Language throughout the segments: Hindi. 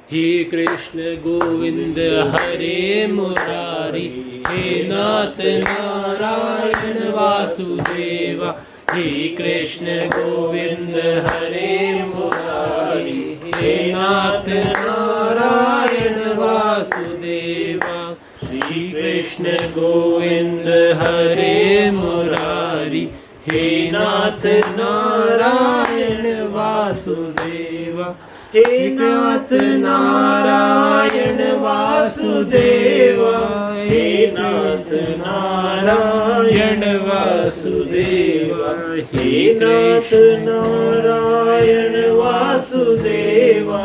हे कृष्ण गोविंद हरे मुरारी, हे नाथ नारायण वासुदेवा। हे कृष्ण गोविंद हरे मुरारी, हे नाथ नारायण वासुदेवा। श्री कृष्ण गोविंद हरे मुरारी, हे नाथ नारायण वासुदेवा। हे नाथ नारायण वासुदेवा, हे नाथ नारायण वासुदेवा। हे नाथ नारायण वासुदेवा,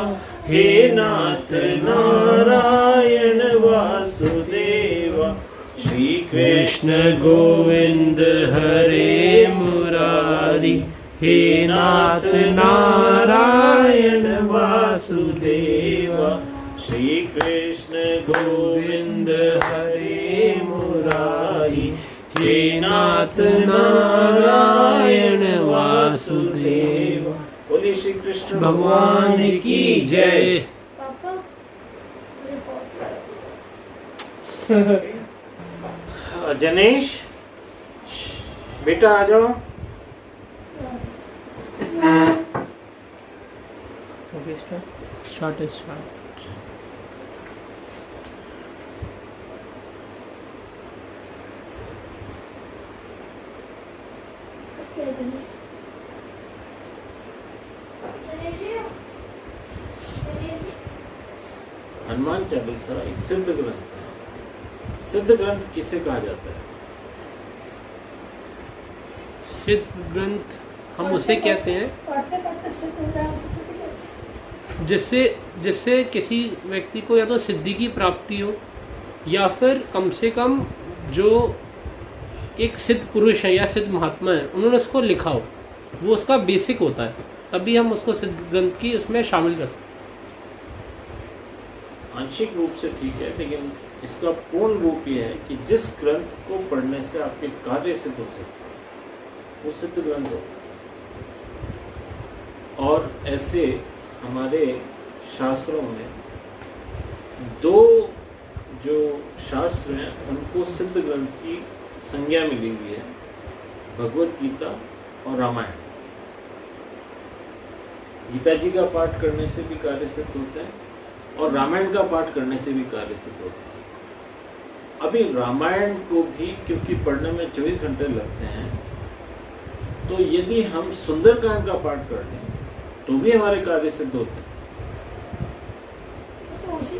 हे नाथ नारायण वासुदेवा। श्री कृष्ण गोविंद हरे मुरारी, हे नाथ नारायण वासुदेवा। श्री कृष्ण गोविंद हरे मुरारी, हे नाथ नारायण वासुदेवा। बोलिए श्री कृष्ण भगवान की जय। जनेश बेटा आ जाओ। Okay, start. हनुमान चालीसा एक सिद्ध ग्रंथ है। सिद्ध ग्रंथ किसे कहा जाता है? सिद्ध ग्रंथ हम उसे कहते हैं जिससे किसी व्यक्ति को या तो सिद्धि की प्राप्ति हो, या फिर कम से कम जो एक सिद्ध पुरुष है या सिद्ध महात्मा है उन्होंने उसको लिखा हो, वो उसका बेसिक होता है, तभी हम उसको सिद्ध ग्रंथ की उसमें शामिल कर सकते हैं। आंशिक रूप से ठीक है, लेकिन इसका पूर्ण रूप यह है कि जिस ग्रंथ को पढ़ने से आपके कार्य सिद्ध हो सकते हैं वो सिद्ध ग्रंथ होता है। और ऐसे हमारे शास्त्रों में दो जो शास्त्र हैं उनको सिद्ध ग्रंथ की संज्ञा मिली हुई है, भगवत गीता और रामायण। गीता जी का पाठ करने से भी कार्य सिद्ध होता है और रामायण का पाठ करने से भी कार्य सिद्ध होता है। अभी रामायण को भी क्योंकि पढ़ने में 24 घंटे लगते हैं, तो यदि हम सुंदरकांड का पाठ कर लें तो भी हमारे कार्य सिद्ध होते हैं। तो उसी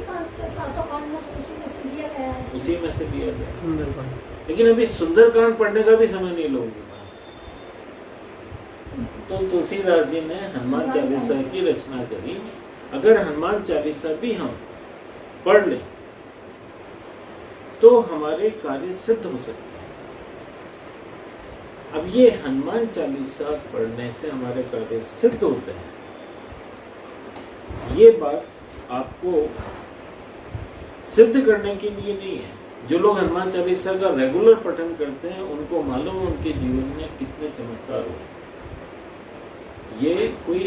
में से लिया गया सुंदरकांड। लेकिन अभी सुंदरकांड पढ़ने का भी समय नहीं लोगों के पास, तो तुलसीदास जी ने हनुमान चालीसा की रचना करी। अगर हनुमान चालीसा भी हम पढ़ लें तो हमारे कार्य सिद्ध हो सकते हैं। अब ये हनुमान चालीसा पढ़ने से हमारे कार्य सिद्ध होते हैं, ये बात आपको सिद्ध करने के लिए नहीं है। जो लोग हनुमान चालीसा का रेगुलर पठन करते हैं उनको मालूम है उनके जीवन में कितने चमत्कार हो। ये कोई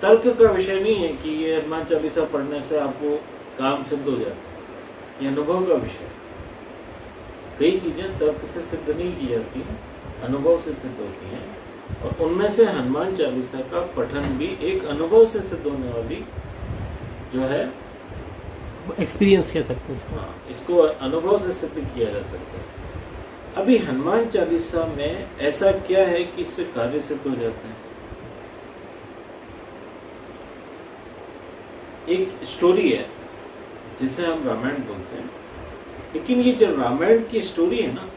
तर्क का विषय नहीं है कि ये हनुमान चालीसा पढ़ने से आपको काम सिद्ध हो जाता है, ये अनुभव का विषय है। कई चीजें तर्क से सिद्ध नहीं की जाती हैं, अनुभव से सिद्ध होती हैं, और उनमें से हनुमान चालीसा का पठन भी एक अनुभव से सिद्ध होने वाली जो है एक्सपीरियंस कह सकते हैं। हाँ, इसको अनुभव से सिद्ध किया जा सकता है। अभी हनुमान चालीसा में ऐसा क्या है कि इससे कार्य सिद्ध हो जाते हैं? एक स्टोरी है जिसे हम रामायण बोलते हैं, लेकिन ये जो रामायण की स्टोरी है ना,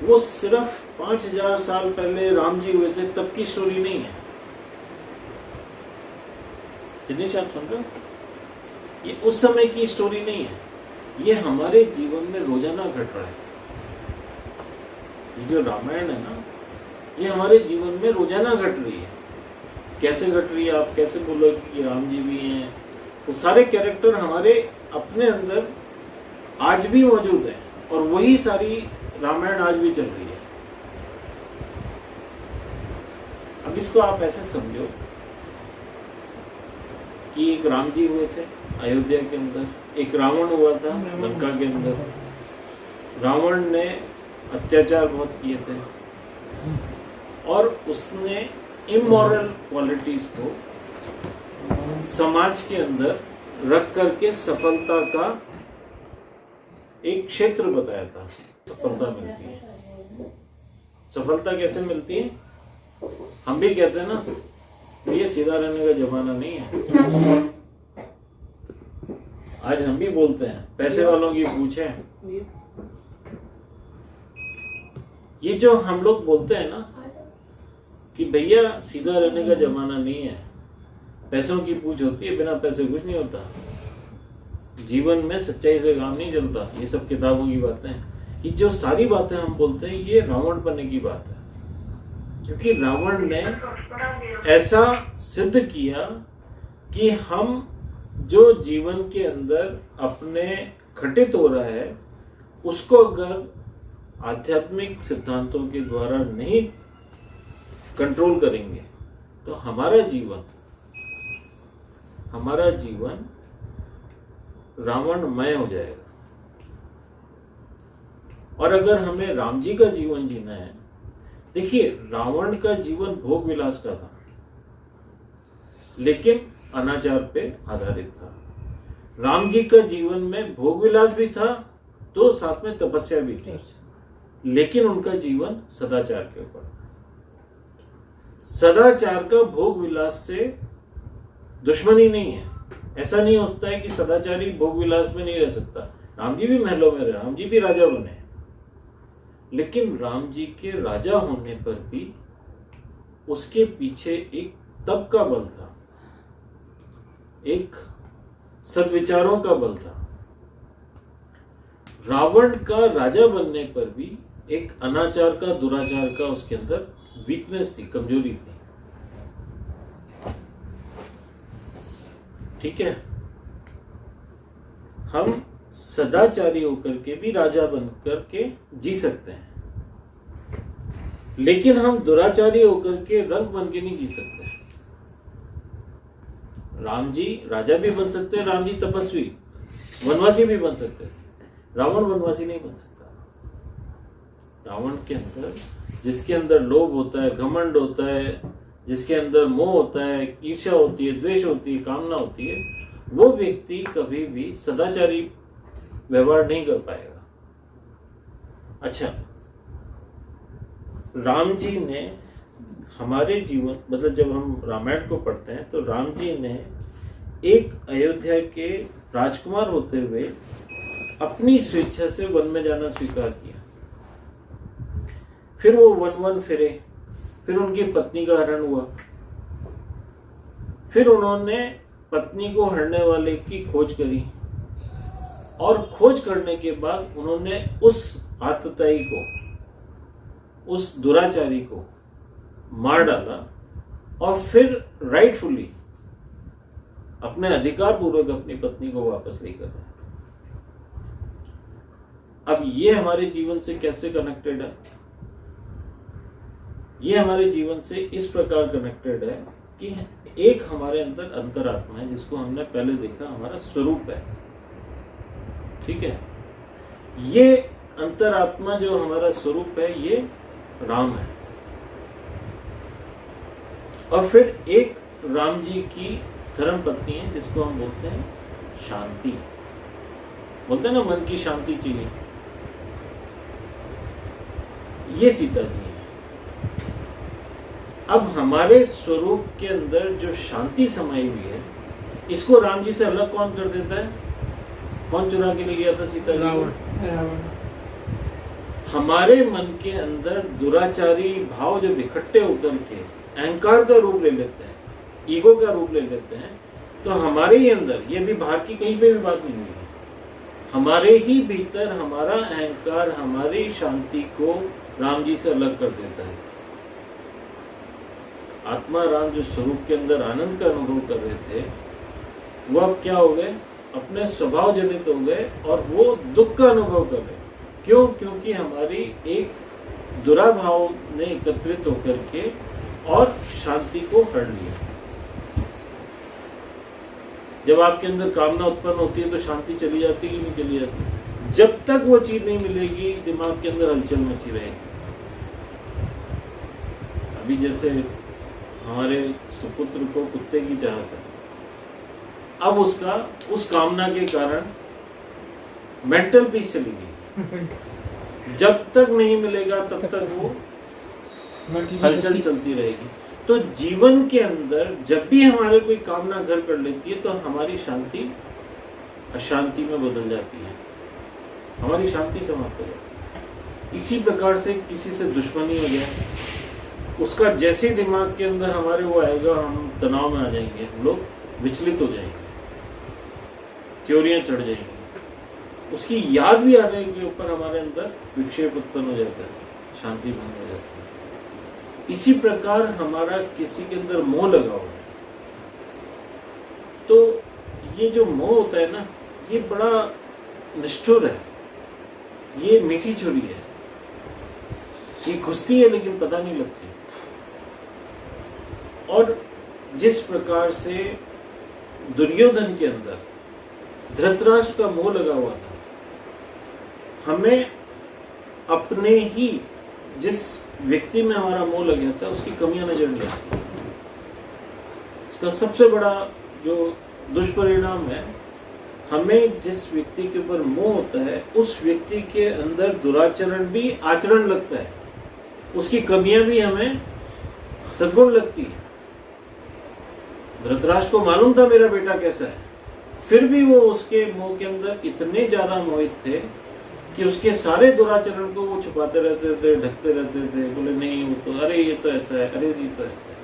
वो सिर्फ 5000 साल पहले राम जी हुए थे तब की स्टोरी नहीं है। दिनेश आप सुन रहे हो? ये उस समय की स्टोरी नहीं है, ये हमारे जीवन में रोजाना घट रहा है। ये जो रामायण है ना, ये हमारे जीवन में रोजाना घट रही है। कैसे घट रही है? आप कैसे बोलोगे कि राम जी भी हैं? वो सारे कैरेक्टर हमारे अपने अंदर आज भी मौजूद है और वही सारी रामायण आज भी चल रही है। अब इसको आप ऐसे समझो कि एक राम जी हुए थे अयोध्या के अंदर, एक रावण हुआ था लंका के अंदर। रावण ने अत्याचार बहुत किए थे और उसने इमोरल क्वालिटीज को समाज के अंदर रख करके सफलता का एक क्षेत्र बताया था। सफलता मिलती है। सफलता कैसे मिलती है? हम भी कहते हैं ना, ये सीधा रहने का जमाना नहीं है। आज हम भी बोलते हैं, पैसे वालों की पूछे। ये जो हम लोग बोलते हैं ना कि भैया सीधा रहने का जमाना नहीं है, पैसों की पूछ होती है, बिना पैसे कुछ नहीं होता। जीवन में सच्चाई से काम नहीं चलता। ये सब किताबों की बातें हैं। ये जो सारी बातें हम बोलते हैं, ये रावण बनने की बात है, क्योंकि रावण ने ऐसा सिद्ध किया कि हम जो जीवन के अंदर अपने घटित हो रहा है उसको अगर आध्यात्मिक सिद्धांतों के द्वारा नहीं कंट्रोल करेंगे तो हमारा जीवन रावणमय हो जाएगा। और अगर हमें राम जी का जीवन जीना है, देखिए रावण का जीवन भोग विलास का था, लेकिन अनाचार पे आधारित था। राम जी का जीवन में भोग विलास भी था तो साथ में तपस्या भी थी, लेकिन उनका जीवन सदाचार के ऊपर। सदाचार का भोग विलास से दुश्मनी नहीं है। ऐसा नहीं होता है कि सदाचारी भोग विलास में नहीं रह सकता। राम जी भी महलों में रहे, राम जी भी राजा बने, लेकिन राम जी के राजा होने पर भी उसके पीछे एक तप का बल था, एक सद्विचारों का बल था। रावण का राजा बनने पर भी एक अनाचार का, दुराचार का उसके अंदर वीकनेस थी, कमजोरी थी। ठीक है, हम सदाचारी होकर के भी राजा बनकर के जी सकते हैं, लेकिन हम दुराचारी होकर के रंग बन के नहीं जी सकते। राम जी राजा भी बन सकते हैं, राम जी तपस्वी वनवासी भी बन सकते हैं, रावण वनवासी नहीं बन सकता। रावण के अंदर, जिसके अंदर लोभ होता है, घमंड होता है, जिसके अंदर मोह होता है, ईर्ष्या होती है, द्वेष होती है, कामना होती है, वो व्यक्ति कभी भी सदाचारी व्यवहार नहीं कर पाएगा। अच्छा, राम जी ने हमारे जीवन, मतलब जब हम रामायण को पढ़ते हैं तो राम जी ने एक अयोध्या के राजकुमार होते हुए अपनी स्वेच्छा से वन में जाना स्वीकार किया। फिर वो वन फिरे, फिर उनकी पत्नी का हरण हुआ, फिर उन्होंने पत्नी को हरने वाले की खोज करी, और खोज करने के बाद उन्होंने उस आतताई को, उस दुराचारी को मार डाला, और फिर राइटफुली अपने अधिकार पूर्वक अपनी पत्नी को वापस लेकर आए। अब ये हमारे जीवन से कैसे कनेक्टेड है? ये हमारे जीवन से इस प्रकार कनेक्टेड है कि एक हमारे अंदर अंतरात्मा है, जिसको हमने पहले देखा, हमारा स्वरूप है। ठीक है, ये अंतरात्मा जो हमारा स्वरूप है, ये राम है। और फिर एक राम जी की धर्म पत्नी है, जिसको हम बोलते हैं शांति। बोलते हैं ना, मन की शांति चाहिए, ये सीता जी है। अब हमारे स्वरूप के अंदर जो शांति समाई हुई है, इसको राम जी से अलग कौन कर देता है? कौन चुरा के ले गया था सीता जी को? हमारे मन के अंदर दुराचारी भाव जब इकट्ठे होकर के अहंकार का रूप ले लेते हैं, ईगो का रूप ले लेते हैं, तो हमारे ही अंदर, ये भी बाहर की कहीं पे भी बात नहीं है, हमारे ही भीतर हमारा अहंकार हमारी शांति को राम जी से अलग कर देता है। आत्मा राम जो स्वरूप के अंदर आनंद का अनुभव कर रहे थे, वो अब क्या हो गए? अपने स्वभाव जनित हो गए, और वो दुख का अनुभव कर रहे। क्यों? क्योंकि हमारी एक दुराभाव ने एकत्रित होकर के और शांति को हर लिया। जब आपके अंदर कामना उत्पन्न होती है तो शांति चली जाती है कि नहीं चली जाती? जब तक वो चीज नहीं मिलेगी दिमाग के अंदर हलचल मची रहेगी। अभी जैसे हमारे सुपुत्र को कुत्ते की चाहत है, अब उसका उस कामना के कारण मेंटल पीस चली गई। जब तक नहीं मिलेगा तब तक वो हलचल चलती रहेगी। तो जीवन के अंदर जब भी हमारे कोई कामना घर कर लेती है तो हमारी शांति अशांति में बदल जाती है, हमारी शांति समाप्त हो जाती है। इसी प्रकार से किसी से दुश्मनी हो जाए, उसका जैसे दिमाग के अंदर हमारे वो आएगा, हम तनाव में आ जाएंगे, हम लोग विचलित हो जाएंगे, क्योरियां चढ़ जाएंगी, उसकी याद भी आने के ऊपर हमारे अंदर विक्षेप उत्पन्न हो जाता है, शांति भंग हो जाती है। इसी प्रकार हमारा किसी के अंदर मोह लगा हुआ है, तो ये जो मोह होता है ना, ये बड़ा निष्ठुर है, ये मीठी छुरी है, ये घुसती है लेकिन पता नहीं लगती। और जिस प्रकार से दुर्योधन के अंदर धृतराष्ट्र का मोह लगा हुआ था, हमें अपने ही जिस व्यक्ति में हमारा मोह लग गया था उसकी कमियां नजर नहीं आती। इसका सबसे बड़ा जो दुष्परिणाम है, हमें जिस व्यक्ति के ऊपर मोह होता है उस व्यक्ति के अंदर दुराचरण भी आचरण लगता है, उसकी कमियां भी हमें सद्गुण लगती है। धृतराष्ट्र को मालूम था मेरा बेटा कैसा है, फिर भी वो उसके मोह के अंदर इतने ज्यादा मोहित थे कि उसके सारे दुराचरण को वो छुपाते रहते थे, ढकते रहते थे, बोले नहीं वो तो, अरे ये तो ऐसा है, अरे ये तो ऐसा है।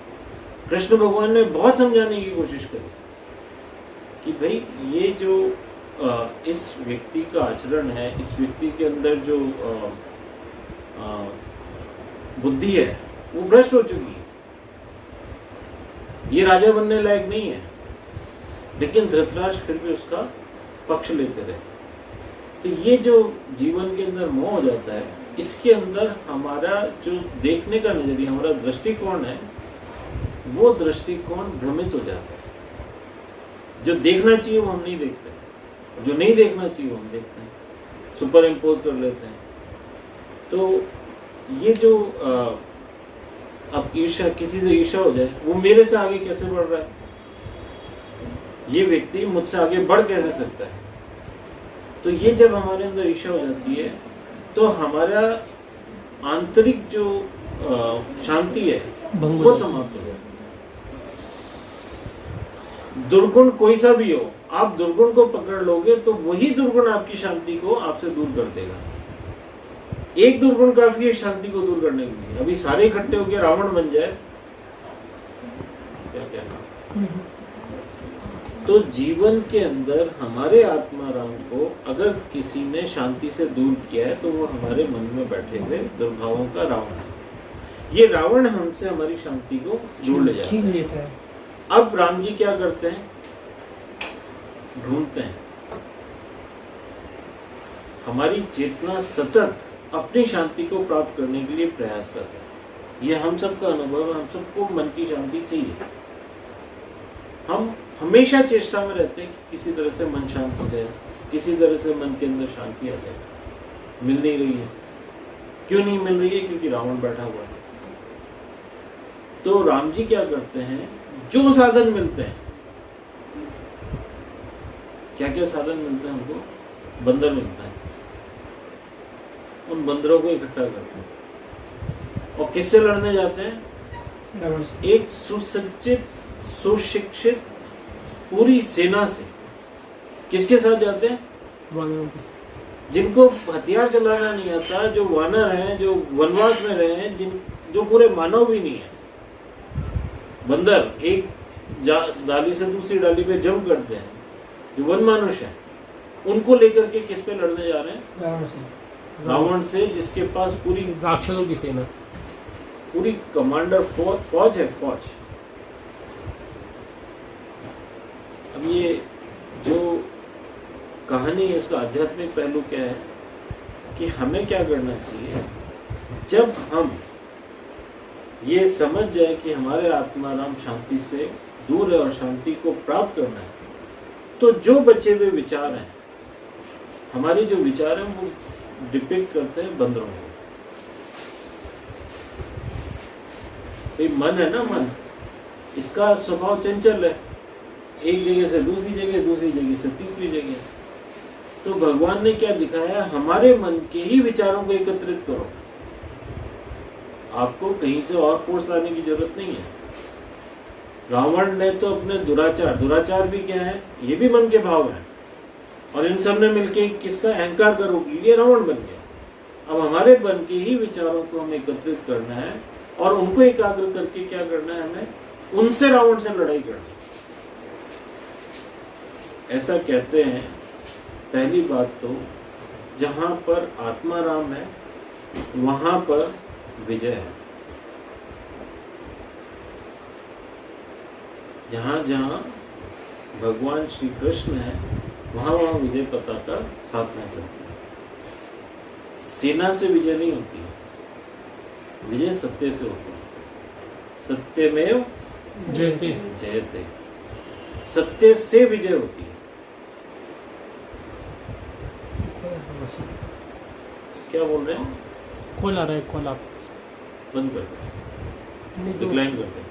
कृष्ण भगवान ने बहुत समझाने की कोशिश करी कि भाई ये जो इस व्यक्ति का आचरण है, इस व्यक्ति के अंदर जो बुद्धि है वो भ्रष्ट हो चुकी है, ये राजा बनने लायक नहीं है। लेकिन धृतराष्ट्र फिर भी उसका पक्ष लेते रहे। तो ये जो जीवन के अंदर मोह हो जाता है, इसके अंदर हमारा जो देखने का नजरिया, हमारा दृष्टिकोण है, वो दृष्टिकोण भ्रमित हो जाता है। जो देखना चाहिए वो हम नहीं देखते, जो नहीं देखना चाहिए वो हम देखते हैं, सुपर इम्पोज कर लेते हैं। तो ये जो अब ईर्ष्या, किसी से ईर्ष्या हो जाए, वो मेरे से आगे कैसे बढ़ रहा है, ये व्यक्ति मुझसे आगे बढ़ कैसे सकता है। तो ये जब हमारे अंदर ईर्ष्या हो जाती है तो हमारा आंतरिक जो शांति है वो समाप्त हो जाती है। दुर्गुण कोई सा भी हो, आप दुर्गुण को पकड़ लोगे तो वही दुर्गुण आपकी शांति को आपसे दूर कर देगा। एक दुर्गुण काफी है शांति को दूर करने के लिए। अभी सारे इकट्ठे होकर रावण बन जाए, क्या कहना। तो जीवन के अंदर हमारे आत्मा राम को अगर किसी ने शांति से दूर किया है तो वो हमारे मन में बैठे हुए दुर्भावों का रावण है। ये रावण हमसे हमारी शांति को जोड़ ले जाता है। अब राम जी क्या करते हैं, ढूंढते हैं। हमारी चेतना सतत अपनी शांति को प्राप्त करने के लिए प्रयास करते हैं। ये हम सबका अनुभव है, हम सबको मन की शांति चाहिए। हम हमेशा चेष्टा में रहते हैं कि किसी तरह से मन शांत हो जाए, किसी तरह से मन के अंदर शांति आ जाए। मिल नहीं रही है। क्यों नहीं मिल रही है? क्योंकि रावण बैठा हुआ है। तो राम जी क्या करते हैं, जो साधन मिलते हैं, क्या क्या साधन मिलते हैं हमको, बंदर मिलता है, उन बंदरों को इकट्ठा करते हैं और किससे लड़ने जाते हैं, एक सुसज्जित सुशिक्षित पूरी सेना से। किसके साथ जाते हैं, जिनको हथियार चलाना नहीं आता, जो वानर हैं, जो वनवास में रहे हैं, जो पूरे मानव भी नहीं है। बंदर एक डाली से दूसरी डाली पे जंप करते हैं, जो वन मनुष्य है, उनको लेकर के किस पे लड़ने जा रहे हैं, रावण से, जिसके पास पूरी राक्षसों की सेना, पूरी कमांडर फौज है, फौज। अब ये जो कहानी है, इसका आध्यात्मिक पहलू क्या है कि हमें क्या करना चाहिए, जब हम ये समझ जाए कि हमारे आत्माराम शांति से दूर है और शांति को प्राप्त करना है, तो जो बचे हुए विचार हैं, हमारे जो विचार हैं वो डिपिक्ट करते हैं बंदरों को। ये मन है ना, मन, इसका स्वभाव चंचल है, एक जगह से दूसरी जगह, दूसरी जगह से तीसरी जगह। तो भगवान ने क्या दिखाया, हमारे मन के ही विचारों को एकत्रित करो, आपको कहीं से और फोर्स लाने की जरूरत नहीं है। रावण ने तो अपने दुराचार भी क्या है, ये भी मन के भाव है, और इन सब ने मिलके किसका अहंकार का रूप लिया, रावण बन गया। अब हमारे मन के ही विचारों को हमें एकत्रित करना है और उनको एकाग्र करके क्या करना है, हमें उनसे, रावण से लड़ाई करनी। ऐसा कहते हैं, पहली बात तो जहां पर आत्मा राम है वहां पर विजय है। जहां जहां भगवान श्री कृष्ण है वहां वहां विजय पताका साथ में चलती है। सेना से विजय नहीं होती है, विजय सत्य से होती है। सत्यमेव जयते जयते, सत्य से विजय होती है। क्या बोल रहे हैं? कॉल आ रहा है, कॉल आप बंद कर दो, नहीं तो डिक्लाइन कर दो।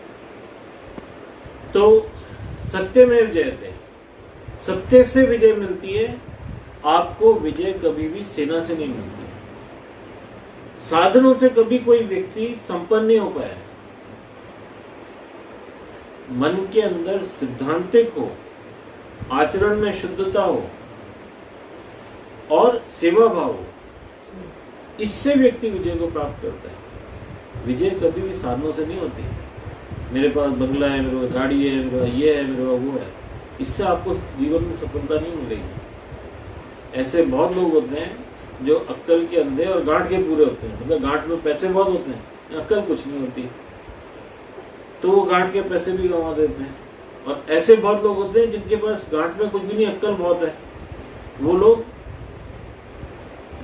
तो सत्यमेव जयते, सत्य से विजय मिलती है। आपको विजय कभी भी सेना से नहीं मिलती, साधनों से कभी कोई व्यक्ति संपन्न नहीं हो पाया। मन के अंदर सिद्धांतिक हो, आचरण में शुद्धता हो और सेवा भाव हो, इससे व्यक्ति विजय को प्राप्त करता है। विजय कभी भी साधनों से नहीं होती। मेरे पास बंगला है, मेरे पास गाड़ी है, मेरे पास ये है, मेरे पास वो है, इससे आपको जीवन में सफलता नहीं मिलेगी। ऐसे बहुत लोग होते हैं जो अक्कल के अंधे और गांठ के पूरे होते हैं, मतलब गांठ में पैसे बहुत होते हैं, अक्कल कुछ नहीं होती, तो वो गांठ के पैसे भी गंवा देते हैं। और ऐसे बहुत लोग होते हैं जिनके पास गांठ में कुछ भी नहीं, अक्कल बहुत है, वो लोग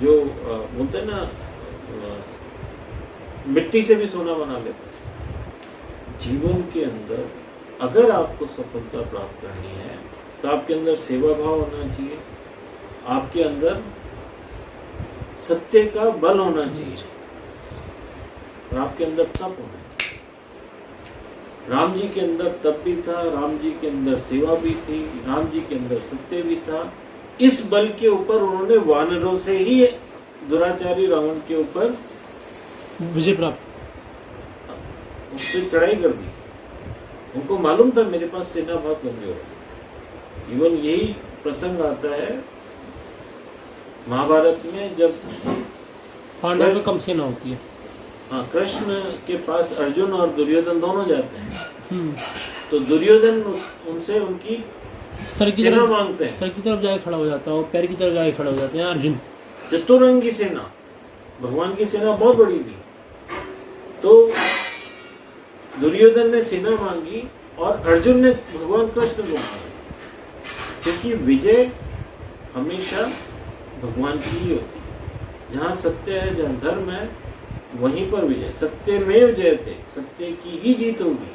जो बोलते हैं ना, मिट्टी से भी सोना बना लेते हैं। जीवन के अंदर अगर आपको सफलता प्राप्त करनी है तो आपके अंदर सेवा भाव होना चाहिए, आपके अंदर सत्य का बल होना चाहिए और आपके अंदर तप होना चाहिए। राम जी के अंदर तप भी था, राम जी के अंदर सेवा भी थी, राम जी के अंदर सत्य भी था। इस बल के ऊपर उन्होंने वानरों से ही दुराचारी रावण के ऊपर विजय प्राप्त, उस पर चढ़ाई कर दी। उनको मालूम था मेरे पास सेना बहुत कमजोर है। इवन यही प्रसंग आता है महाभारत में, जब पांडव में कम सेना होती है। हाँ, कृष्ण के पास अर्जुन और दुर्योधन दोनों जाते हैं, तो दुर्योधन उनसे उनकी सर की सेना तरफ मांगते हैं। सर की तरफ जाके खड़ा हो जाता है और पैर की तरफ जाके खड़ा हो जाते हैं अर्जुन। चतुरंगी सेना, भगवान की सेना बहुत बड़ी थी। तो दुर्योधन ने सेना मांगी और अर्जुन ने भगवान कृष्ण को मांगा, क्योंकि विजय हमेशा भगवान की ही होती है। जहाँ सत्य है, जहाँ धर्म है, वहीं पर विजय। सत्यमेव जयते, सत्य की ही जीत होगी।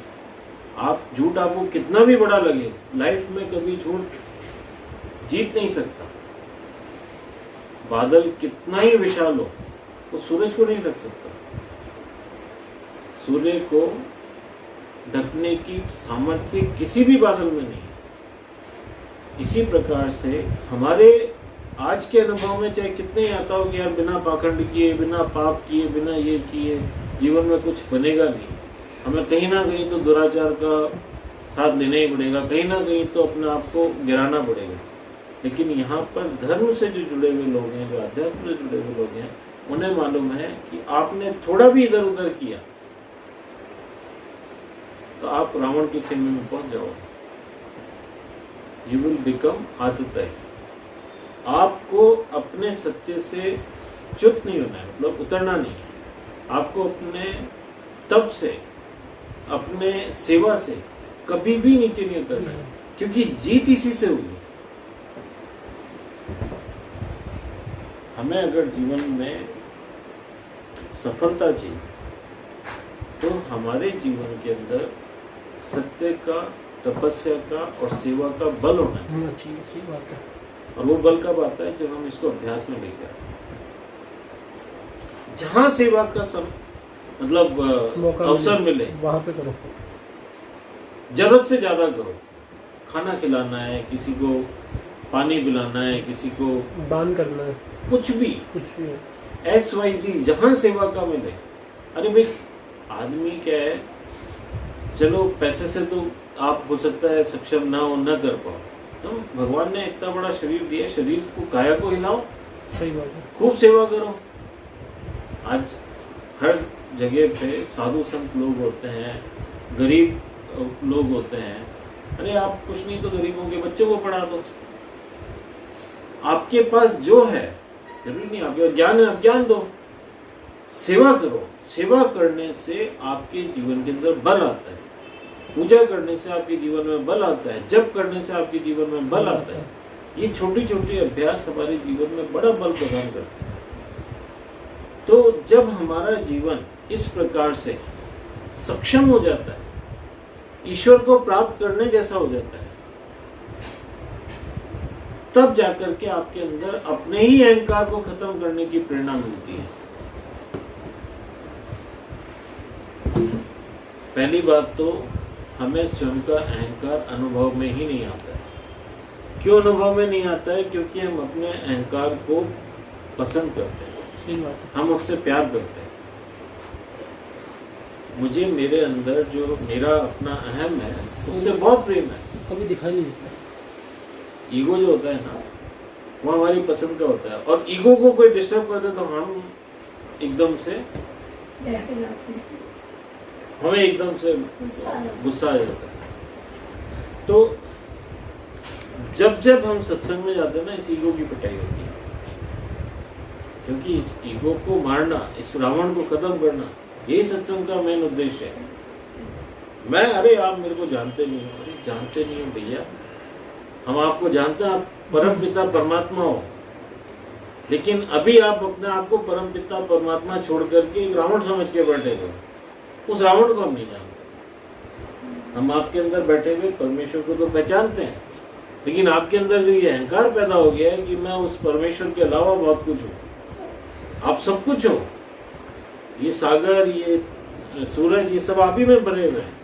आप झूठ आपको कितना भी बड़ा लगे, लाइफ में कभी झूठ जीत नहीं सकता। बादल कितना ही विशाल हो, वो सूरज को नहीं ढक सकता। सूर्य को ढकने की सामर्थ्य किसी भी बादल में नहीं। इसी प्रकार से हमारे आज के अनुभव में चाहे कितने ही आता हो कि यार बिना पाखंड किए, बिना पाप किए, बिना ये किए जीवन में कुछ बनेगा नहीं, हमें कहीं ना कहीं तो दुराचार का साथ लेना ही पड़ेगा, कहीं ना कहीं तो अपने आप को गिराना पड़ेगा। लेकिन यहाँ पर धर्म से जो जुड़े हुए लोग हैं, जो अध्यात्म से जुड़े हुए लोग हैं, उन्हें मालूम है कि आपने थोड़ा भी इधर उधर किया तो आप रावण के खेमे में पहुंच जाओगे। यू विल बिकम आतताई। आपको अपने सत्य से च्युत नहीं होना है, मतलब उतरना नहीं है। आपको अपने तप से, अपने सेवा से कभी भी नीचे नहीं उतरना है, क्योंकि जीत इसी से हुई। हमें अगर जीवन में सफलता चाहिए तो हमारे जीवन के अंदर सत्य का तपस्या का और सेवा का बल होना चाहिए। होना चाहिए, सही बात है। और वो बल कब आता है? जब हम इसको अभ्यास में लेकर आते हैं। जहां सेवा का मतलब अवसर मिले वहां पे करो, जरूरत से ज्यादा करो। खाना खिलाना है, किसी को पानी पिलाना है, किसी को दान करना है, कुछ भी है। XYZ जहां सेवा का मिले। अरे भाई आदमी क्या है, चलो पैसे से तो आप हो सकता है सक्षम ना हो, ना कर पाओ, तो भगवान ने इतना बड़ा शरीर दिया, शरीर को काया को हिलाओ, सही बात है। खूब सेवा करो। आज हर जगह पे साधु संत लोग होते हैं, गरीब लोग होते हैं। अरे आप कुछ नहीं तो गरीबों के बच्चों को पढ़ा दो। आपके पास जो है, जरूरी नहीं आपके ज्ञान है, आप ज्ञान दो, सेवा करो। सेवा करने से आपके जीवन के अंदर बल आता है, पूजा करने से आपके जीवन में बल आता है, जप करने से आपके जीवन में बल आता है। ये छोटी छोटी अभ्यास हमारे जीवन में बड़ा बल प्रदान करते हैं। तो जब हमारा जीवन इस प्रकार से सक्षम हो जाता है, ईश्वर को प्राप्त करने जैसा हो जाता है, तब जाकर के आपके अंदर अपने ही अहंकार को खत्म करने की प्रेरणा मिलती है। पहली बात तो हमें स्वयं का अहंकार अनुभव में ही नहीं आता है। क्यों अनुभव में नहीं आता है? क्योंकि हम अपने अहंकार को पसंद करते हैं, सही बात है। हम उससे प्यार करते हैं। मुझे मेरे अंदर जो मेरा अपना अहम है उससे बहुत प्रेम है। कभी दिखाई नहीं देता। ईगो जो होता है ना, वो हमारी पसंद का होता है, और ईगो को कोई डिस्टर्ब कर दे तो हम एकदम से हमें एकदम से गुस्सा आ जाता है। तो जब जब हम सत्संग में जाते हैं ना, इस ईगो की पिटाई होती है। क्योंकि इस ईगो को मारना, इस रावण को खत्म करना, यही सत्संग का मेन उद्देश्य है। अरे आप मेरे को जानते नहीं हो। अरे जानते नहीं हो भैया, हम आपको जानते हैं, आप परम पिता परमात्मा हो, लेकिन अभी आप अपने आप को परम पिता परमात्मा छोड़ करके एक रावण समझ के बैठे हो। उस रावण को हम नहीं जानते। हम आपके अंदर बैठे हुए परमेश्वर को तो पहचानते हैं, लेकिन आपके अंदर जो ये अहंकार पैदा हो गया है कि मैं उस परमेश्वर के अलावा बहुत कुछ हूँ, आप सब कुछ हो, ये सागर, ये सूरज, ये सब आप ही में भरे हुए हैं।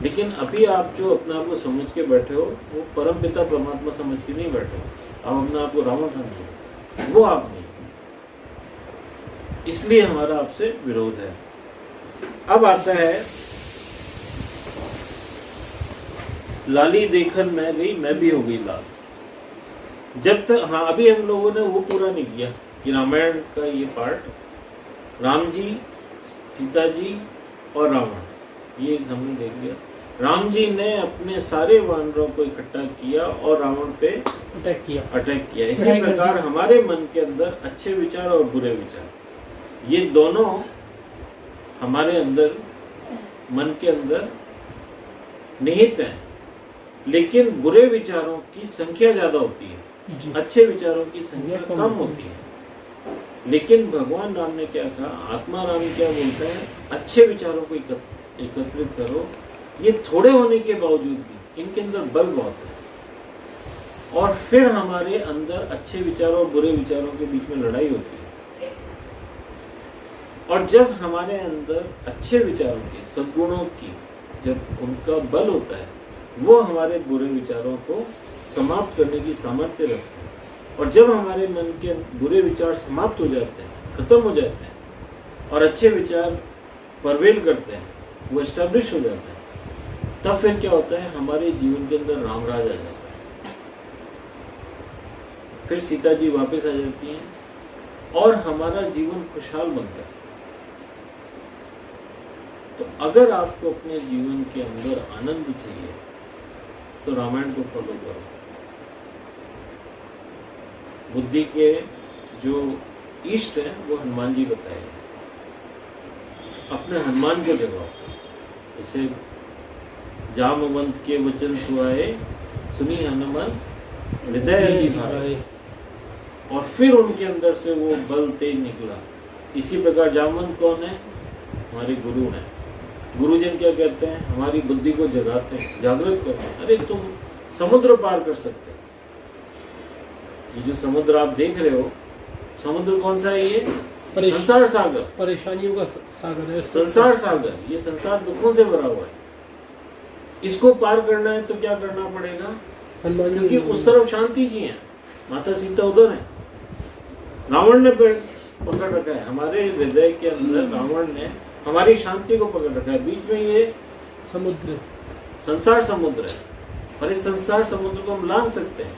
लेकिन अभी आप जो अपने आप को समझ के बैठे हो, वो परम पिता परमात्मा समझ के नहीं बैठे हो। आप अपने आप को रावण समझे, वो आप नहीं। इसलिए हमारा आपसे विरोध है। अब आता है लाली देखन मैं गई, मैं भी हो गई लाल। जब तक अभी हम लोगों ने वो पूरा नहीं किया कि रामायण का ये पार्ट, राम जी, सीता जी और रावण, ये हमने देख लिया। राम जी ने अपने सारे वानरों को इकट्ठा किया और रावण पे अटैक किया। इसी प्रकार हमारे मन के अंदर अच्छे विचार और बुरे विचार, ये दोनों हमारे अंदर मन के अंदर निहित हैं। लेकिन बुरे विचारों की संख्या ज्यादा होती है, अच्छे विचारों की संख्या कम होती है। लेकिन भगवान राम ने क्या कहा, आत्मा राम क्या बोलता है, अच्छे विचारों को एकत्रित करो। ये थोड़े होने के बावजूद भी इनके अंदर बल बहुत है, और फिर हमारे अंदर अच्छे विचारों और बुरे विचारों के बीच में लड़ाई होती है। और जब हमारे अंदर अच्छे विचारों की, सद्गुणों की, जब उनका बल होता है, वो हमारे बुरे विचारों को समाप्त करने की सामर्थ्य रखते हैं। और जब हमारे मन के बुरे विचार समाप्त हो जाते हैं, खत्म हो जाते हैं, और अच्छे विचार परवेल करते हैं, वो एस्टैब्लिश हो जाते हैं, तब फिर क्या होता है, हमारे जीवन के अंदर राम राज आ जाता है। फिर सीता जी वापस आ जाती हैं और हमारा जीवन खुशहाल बनता है। तो अगर आपको अपने जीवन के अंदर आनंद चाहिए तो रामायण को फॉलो करो। बुद्धि के जो इष्ट हैं वो हनुमान जी बताए, अपने हनुमान को जगाओ। जैसे जामवंत के वचन सुहाए, सुनी हनुमान हृदय की भाए, और फिर उनके अंदर से वो बल तेज निकला। इसी प्रकार जामवंत कौन है, हमारे गुरु हैं। गुरुजन क्या कहते हैं, हमारी बुद्धि को जगाते हैं, जागृत करते हैं। अरे तुम समुद्र पार कर सकते हो। ये जो समुद्र आप देख रहे हो, समुद्र कौन सा है? ये संसार सागर, परेशानियों का सागर है। संसार सागर, ये संसार दुखों से भरा हुआ है। इसको पार करना है तो क्या करना पड़ेगा? हनुमान जी क्योंकि उस तरफ शांति जी है, माता सीता उधर है। रावण ने पकड़ रखा है, हमारे हृदय के अंदर रावण ने हमारी शांति को पकड़ रखा है। बीच में ये समुद्र, संसार समुद्र है, और इस संसार समुद्र को हम लांघ सकते हैं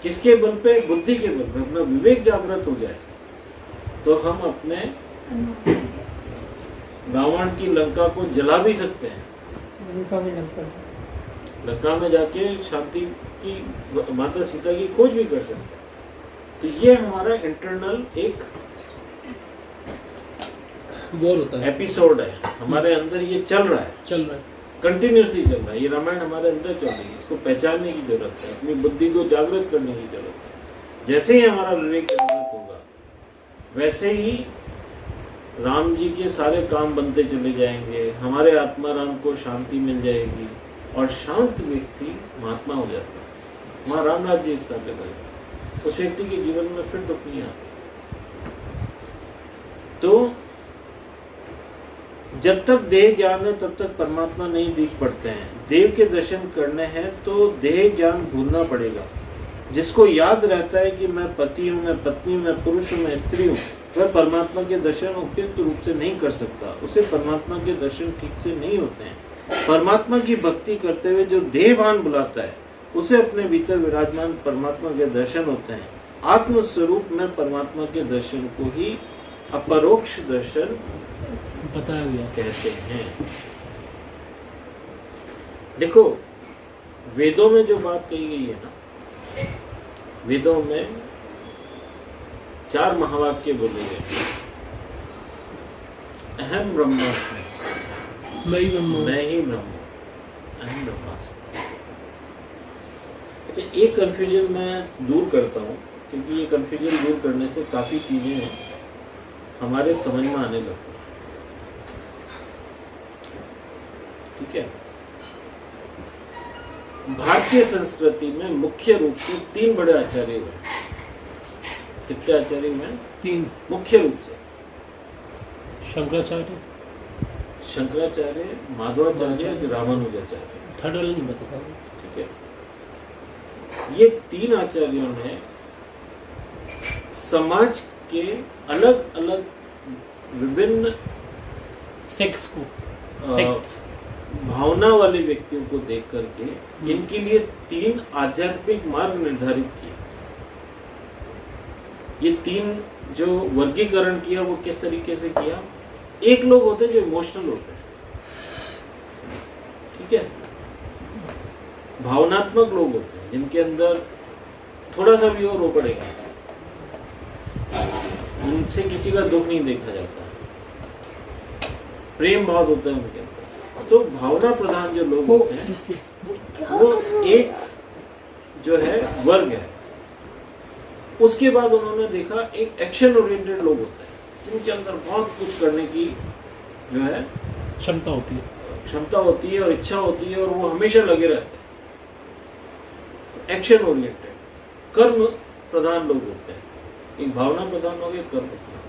किसके बल पे? बुद्धि के बल पे। अपना विवेक जागृत हो जाए तो हम अपने रावण की लंका को जला भी सकते हैं। लंका में जाके शांति की, माता सीता की खोज भी कर सकते हैं। तो ये हमारा इंटरनल एक वॉर होता है, एपिसोड है, हमारे अंदर ये चल रहा है, कंटिन्यूसली चल रहा है। ये रामायण हमारे अंदर चल रही है, इसको पहचानने की जरूरत है, अपनी बुद्धि को जागृत करने की जरूरत है। जैसे ही हमारा विवेक जागृत होगा, वैसे ही राम जी के सारे काम बनते चले जाएंगे, हमारे आत्मा राम को शांति मिल जाएगी, और शांत व्यक्ति महात्मा हो जाता है, वहाँ राम राज्य स्थापित होगा। उस व्यक्ति के जीवन में फिर दुख नहीं आता। तो जब तक देह ज्ञान है तब तक परमात्मा नहीं दिख पड़ते हैं। देव के दर्शन करने हैं तो देह ज्ञान भूलना पड़ेगा। जिसको याद रहता है कि मैं पति हूँ, मैं पत्नी हूँ, मैं पुरुष हूँ, मैं स्त्री हूँ, वह परमात्मा के दर्शन उपयुक्त रूप से नहीं कर सकता। उसे परमात्मा के दर्शन ठीक से नहीं होते हैं। परमात्मा की भक्ति करते हुए जो देह भान बुलाता है, उसे अपने भीतर विराजमान परमात्मा के दर्शन होते हैं। आत्म स्वरूप में परमात्मा के दर्शन को ही अपरोक्ष दर्शन बताया गया कहते हैं। देखो, वेदों में जो बात कही गई है ना, वेदों में 4 महावाक्य बोले गए। अहम ब्रह्मास्मि, मैं ही ब्रह्म हूँ। मैं ही ब्रह्म हूँ, अहम ब्रह्मास्मि। अच्छा, एक कंफ्यूजन मैं दूर करता हूँ, क्योंकि ये कंफ्यूजन दूर करने से काफी चीजें हमारे समझ में आने लगती हैं। ठीक है, भारतीय संस्कृति में मुख्य रूप से 3 बड़े आचार्य हुए। कितने आचार्य हुए? 3 मुख्य रूप से। शंकराचार्य, माधवाचार्य, रामानुजाचार्य। थर्ड वाला नहीं बताता। ठीक है, ये 3 आचार्यों ने समाज के अलग अलग विभिन्न सेक्स को, भावना वाले व्यक्तियों को देख करके इनके लिए 3 आध्यात्मिक मार्ग निर्धारित किए। ये 3 जो वर्गीकरण किया वो किस तरीके से किया? एक लोग होते हैं जो इमोशनल होते हैं, ठीक है, भावनात्मक लोग होते हैं, जिनके अंदर थोड़ा सा भी हो रो पड़ेगा, उनसे किसी का दुख नहीं देखा जाता, प्रेम बहुत होता है उनके अंदर। तो भावना प्रधान जो लोग होते हैं वो एक जो है वर्ग है। उसके बाद उन्होंने देखा एक एक्शन ओरिएंटेड लोग होते हैं, जिनके अंदर बहुत कुछ करने की जो है क्षमता होती है और इच्छा होती है, और वो हमेशा लगे रहते हैं। एक्शन ओरिएंटेड, कर्म प्रधान लोग होते हैं। एक भावना प्रधान लोग, एक कर्म प्रधान।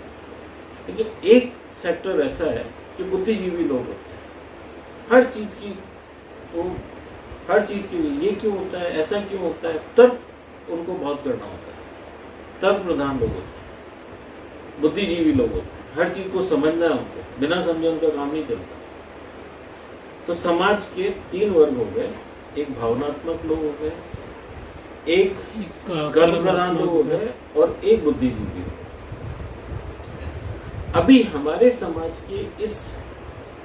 लेकिन एक सेक्टर ऐसा है कि बुद्धिजीवी लोग होते हैं। हर चीज के लिए ये क्यों होता है, ऐसा क्यों होता है, तर्क उनको बहुत करना होता है। तर्क प्रधान लोग होते हैं, बुद्धिजीवी लोग होते हैं। हर चीज को समझना है उनको, बिना समझे उनका काम नहीं चलता। तो समाज के 3 वर्ग हो गए। एक भावनात्मक लोग हो गए, एक कर्म प्रधान लोग हो गए, और एक बुद्धिजीवी हो गए। अभी हमारे समाज के इस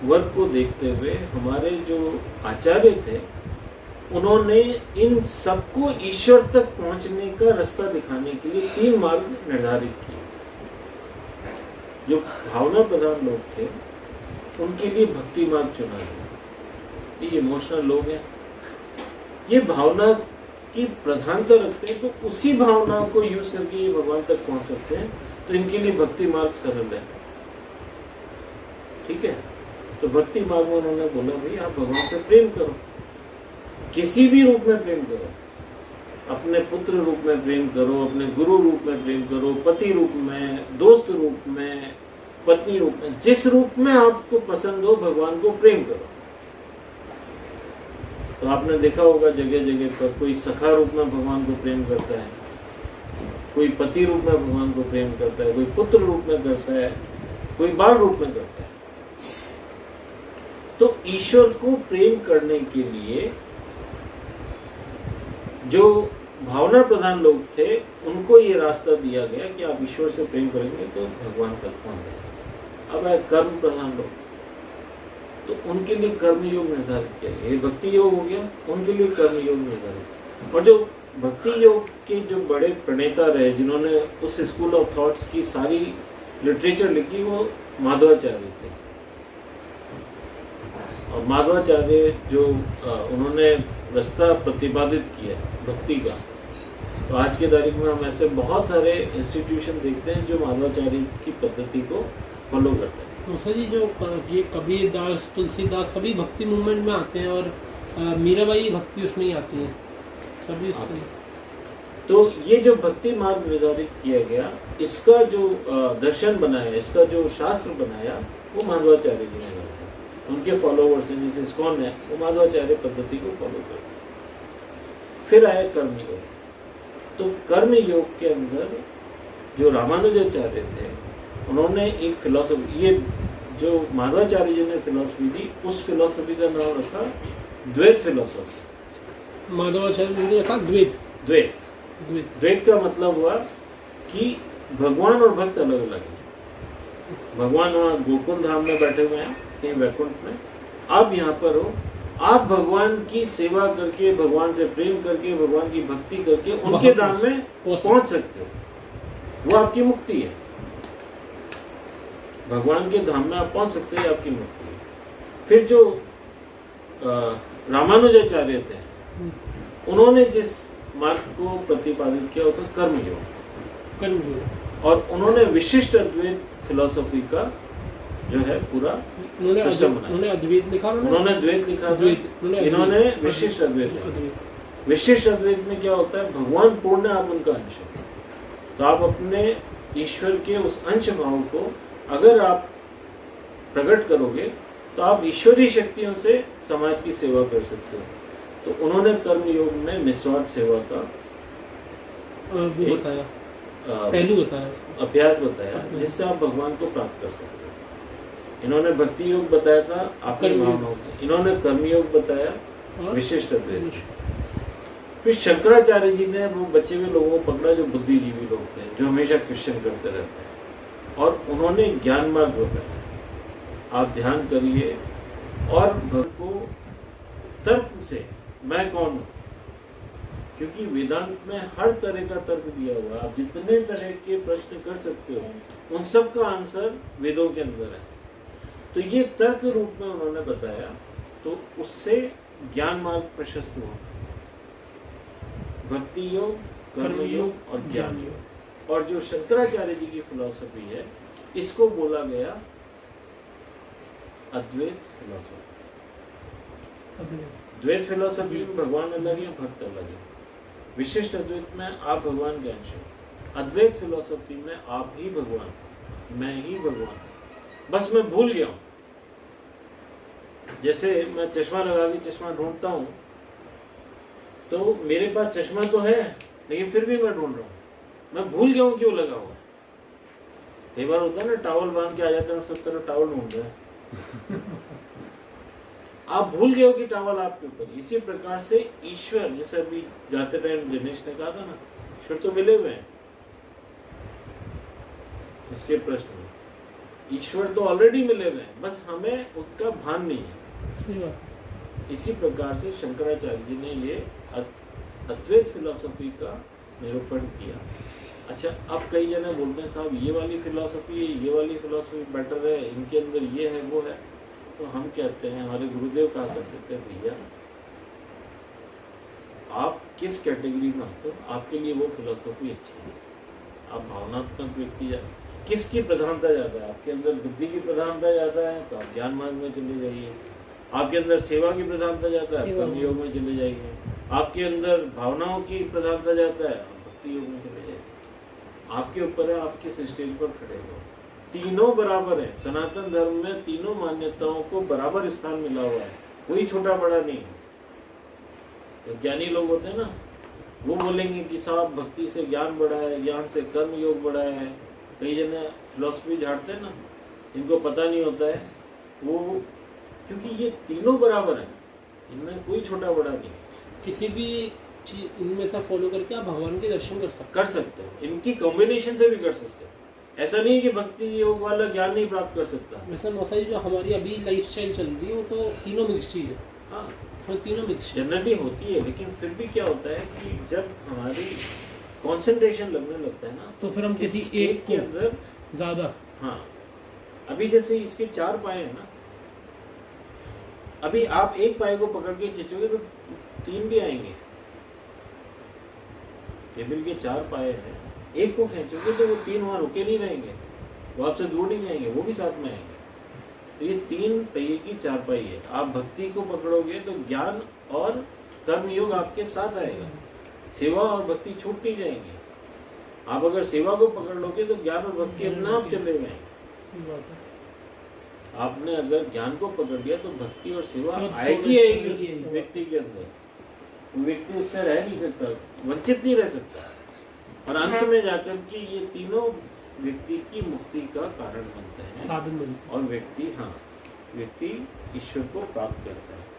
वर्ग को देखते हुए हमारे जो आचार्य थे, उन्होंने इन सबको ईश्वर तक पहुंचने का रास्ता दिखाने के लिए 3 मार्ग निर्धारित किए। जो भावना प्रधान लोग थे उनके लिए भक्ति मार्ग चुना गया। ये इमोशनल लोग हैं, ये भावना की प्रधानता रखते हैं, तो उसी भावना को यूज करके ये भगवान तक पहुंच सकते हैं। तो इनके लिए भक्ति मार्ग सरल है। ठीक है, तो भक्ति मार्ग में उन्होंने बोला भाई आप भगवान से प्रेम करो, किसी भी रूप में प्रेम करो, अपने पुत्र रूप में प्रेम करो, अपने गुरु रूप में प्रेम करो, पति रूप में, दोस्त रूप में, पत्नी रूप में, जिस रूप में आपको पसंद हो भगवान को प्रेम करो। तो आपने देखा होगा जगह जगह पर कोई सखा रूप में भगवान को प्रेम करता है, कोई पति रूप में भगवान को प्रेम करता है, कोई पुत्र रूप में करता है, कोई बाल रूप में करता है। तो ईश्वर को प्रेम करने के लिए जो भावना प्रधान लोग थे उनको ये रास्ता दिया गया कि आप ईश्वर से प्रेम करेंगे तो भगवान तक पहुंच जाएंगे। अब है कर्म प्रधान लोग, तो उनके लिए कर्म योग निर्धारित किया गया। ये भक्ति योग हो गया, उनके लिए कर्म योग निर्धारित। और जो भक्ति योग के जो बड़े प्रणेता रहे जिन्होंने उस स्कूल ऑफ थॉट्स की सारी लिटरेचर लिखी वो माधवाचार्य थे। और माधवाचार्य जो उन्होंने रास्ता प्रतिपादित किया भक्ति का, तो आज के तारीख में हम ऐसे बहुत सारे इंस्टीट्यूशन देखते हैं जो माधवाचार्य की पद्धति को फॉलो करते हैं। तो सर जी जो ये कबीर दास, तुलसीदास सभी भक्ति मूवमेंट में आते हैं और मीराबाई भक्ति उसमें ही आती है सभी उसमें। तो ये जो भक्ति मार्ग निर्धारित किया गया, इसका जो दर्शन बनाया, इसका जो शास्त्र बनाया वो माधवाचार्य जी ने बनाया। उनके फॉलोवर्स हैं जैसे इस्कॉन है वो माधवाचार्य पद्धति को फॉलो करते हैं। फिर आया कर्म योग। तो कर्म योग के अंदर जो रामानुजाचार्य थे उन्होंने एक फिलॉसफी, ये जो माधवाचार्य जी ने फिलॉसफी दी उस फिलॉसफी का नाम रखा द्वैत फिलॉसफी। माधवाचार्य ने रखा द्वैत। द्वैत द्वैत का मतलब हुआ कि भगवान और भक्त अलग अलग हैं। भगवान वहाँ गोकुल धाम में बैठे हुए हैं कहीं वैकुंठ में, आप यहाँ पर हो, आप भगवान की सेवा करके, भगवान से प्रेम करके, भगवान की भक्ति करके उनके धाम में पहुंच सकते हो, वो आपकी मुक्ति है। भगवान के धाम में आप पहुंच सकते हैं, आपकी मुक्ति है। फिर जो रामानुजाचार्य थे उन्होंने जिस मार्ग को प्रतिपादित किया वो था कर्मयोग। और उन्होंने विशिष्ट अद्वैत फिलॉसफी का जो है पूरा सिस्टम बनाया। उन्होंने अद्वैत लिखा, उन्होंने द्वैत लिखा था, इन्होंने विशिष्ट अद्वैत लिखा। विशिष्ट अद्वैत में क्या होता है, भगवान पूर्ण है, आप उनका अंश हो। तो आप अपने ईश्वर के उस अंश भाव को अगर आप प्रकट करोगे तो आप ईश्वरीय शक्तियों से समाज की सेवा कर सकते हो। तो उन्होंने कर्म योग में निस्वार्थ सेवा का बताया, पहलू बताया, अभ्यास बताया, जिससे आप भगवान को प्राप्त कर सकते हो। इन्होंने भक्ति योग बताया था आपकी भावनाओं का, इन्होंने कर्म योग बताया विशिष्ट अद्वैत। फिर शंकराचार्य जी ने वो बचे हुए लोगों को पकड़ा जो बुद्धिजीवी लोग थे, जो हमेशा क्वेश्चन करते रहते हैं, और उन्होंने ज्ञान मार्ग बताया। आप ध्यान करिए और भक्त को तर्क से मैं कौन हूँ, क्योंकि वेदांत में हर तरह का तर्क दिया हुआ है। आप जितने तरह के प्रश्न कर सकते हो उन सब का आंसर वेदों के अंदर है। तो ये तर्क रूप में उन्होंने बताया, तो उससे ज्ञान मार्ग प्रशस्त हुआ। भक्ति योग, कर्म योग और ज्ञान योग। और जो शंकराचार्य जी की फिलॉसफी है इसको बोला गया अद्वैत फिलॉसफी। द्वैत फिलॉसफी में भगवान अलग है, भक्त अलग है। विशिष्ट अद्वैत में आप भगवान के अंश हो। अद्वैत फिलॉसफी में आप ही भगवान, मैं ही भगवान, बस मैं भूल गया हूं। जैसे मैं चश्मा लगा के चश्मा ढूंढता हूं, तो मेरे पास चश्मा तो है लेकिन फिर भी मैं ढूंढ रहा हूं, मैं भूल गया हूं क्यों लगा हुआ। कई बार होता है ना, टावल बांध के आ जाते हैं, सब तरह टावल ढूंढ रहे हैं आप भूल गए हो कि टावल आपके ऊपर। इसी प्रकार से ईश्वर, जैसे अभी जाते टाइम दिनेश ने कहा था ना, ईश्वर तो मिले हुए हैं। इसके प्रश्न में ईश्वर तो ऑलरेडी मिले हुए हैं, बस हमें उसका भान नहीं है। इसी प्रकार से शंकराचार्य जी ने ये अद्वैत फिलॉसफी का निरूपण किया। अच्छा, अब कई जने बोलते हैं साहब ये वाली फिलॉसफी है, ये वाली फिलॉसफी बेटर है, इनके अंदर ये है वो है। तो हम कहते हैं, हमारे गुरुदेव कहा करते थे, भैया आप किस कैटेगरी में आते हो, आपके लिए वो फिलॉसफी अच्छी है। आप भावनात्मक व्यक्ति किसकी प्रधानता ज़्यादा है? आपके अंदर बुद्धि की प्रधानता ज़्यादा है तो आप ज्ञान मार्ग में चले जाइए। आपके अंदर सेवा की प्रधानता ज़्यादा है, कर्म योग में चले जाइए। आपके अंदर भावनाओं की प्रधानता ज़्यादा है, आप भक्ति योग में चले जाइए। आपके ऊपर है, आप किस स्टेज पर खड़े हो। तीनों बराबर है। सनातन धर्म में तीनों मान्यताओं को बराबर स्थान मिला हुआ है, कोई छोटा बड़ा नहीं है। तो ज्ञानी लोग होते हैं ना, वो बोलेंगे कि साहब भक्ति से ज्ञान बढ़ा है, ज्ञान से कर्म योग बढ़ा है। कई जने फिलॉसफी झाड़ते हैं ना, इनको पता नहीं होता है वो, क्योंकि ये तीनों बराबर है, इनमें कोई छोटा बड़ा नहीं है। किसी भी चीज इनमें से फॉलो करके आप भगवान के दर्शन कर सकते हो। इनकी कॉम्बिनेशन से भी कर सकते हो। ऐसा नहीं कि भक्ति योग वाला ज्ञान नहीं प्राप्त कर सकता। वैसे मौसा जी, जो हमारी अभी लाइफस्टाइल चल रही है वो तो तीनों मिक्स चीज है। हाँ, तो तीनों मिक्स जनरली होती है, लेकिन फिर भी क्या होता है कि जब हमारी कंसंट्रेशन लगने लगता है ना, तो फिर हम किसी एक के अंदर ज्यादा। हाँ, अभी जैसे इसके 4 पाए हैं ना, अभी आप एक पाए को पकड़ के खींचोगे तो 3 भी आएंगे। टेबल के 4 पाए हैं, एक को खींचोगे तो वो 3 वहां रुके नहीं रहेंगे, वो आपसे दूर नहीं जाएंगे, वो भी साथ में आएंगे। तो ये 3 पहिए की 4 पाई है। आप भक्ति को पकड़ोगे तो ज्ञान और कर्म योग आपके साथ आएगा, सेवा और भक्ति छूट नहीं जाएंगी। आप अगर सेवा को पकड़ लोगे तो ज्ञान और भक्ति अपने आप चले जाएंगे। आपने अगर ज्ञान को पकड़ लिया तो भक्ति और सेवा आएगी उस व्यक्ति के अंदर। वो व्यक्ति उससे रह नहीं सकता, वंचित नहीं रह सकता, और अंत में जाकर के ये तीनों व्यक्ति की मुक्ति का कारण बनते हैं, साधन बनते हैं, और व्यक्ति ईश्वर को प्राप्त करता है।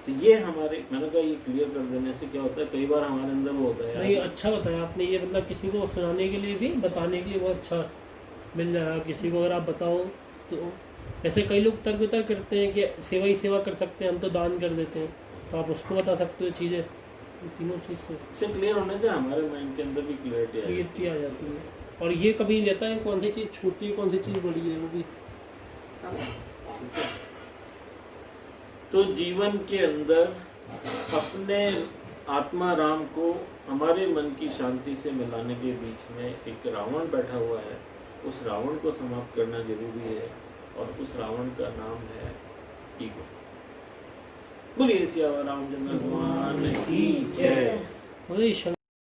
तो ये हमारे, मैंने कहा ये क्लियर कर देने से क्या होता है, कई बार हमारे अंदर वो होता है। नहीं, अच्छा बताया आपने ये, मतलब किसी को सुनाने के लिए भी, बताने के लिए बहुत अच्छा मिल जाएगा किसी को अगर आप बताओ तो। ऐसे कई लोग तर्क वितर्क करते हैं कि सेवा ही सेवा कर सकते हैं, हम तो दान कर देते हैं, तो आप उसको बता सकते हो चीज़ें। तीनों चीज़ से क्लियर होने से हमारे माइंड के अंदर भी क्लियरिटी आ जाती है, और ये कभी रहता है कौन सी चीज़ छोटी है कौन सी चीज़ बड़ी है, वो भी। तो जीवन के अंदर अपने आत्मा राम को हमारे मन की शांति से मिलाने के बीच में एक रावण बैठा हुआ है, उस रावण को समाप्त करना जरूरी है, और उस रावण का नाम है ईगो। बोलिए सियावर रामचंद्र भगवान की जय।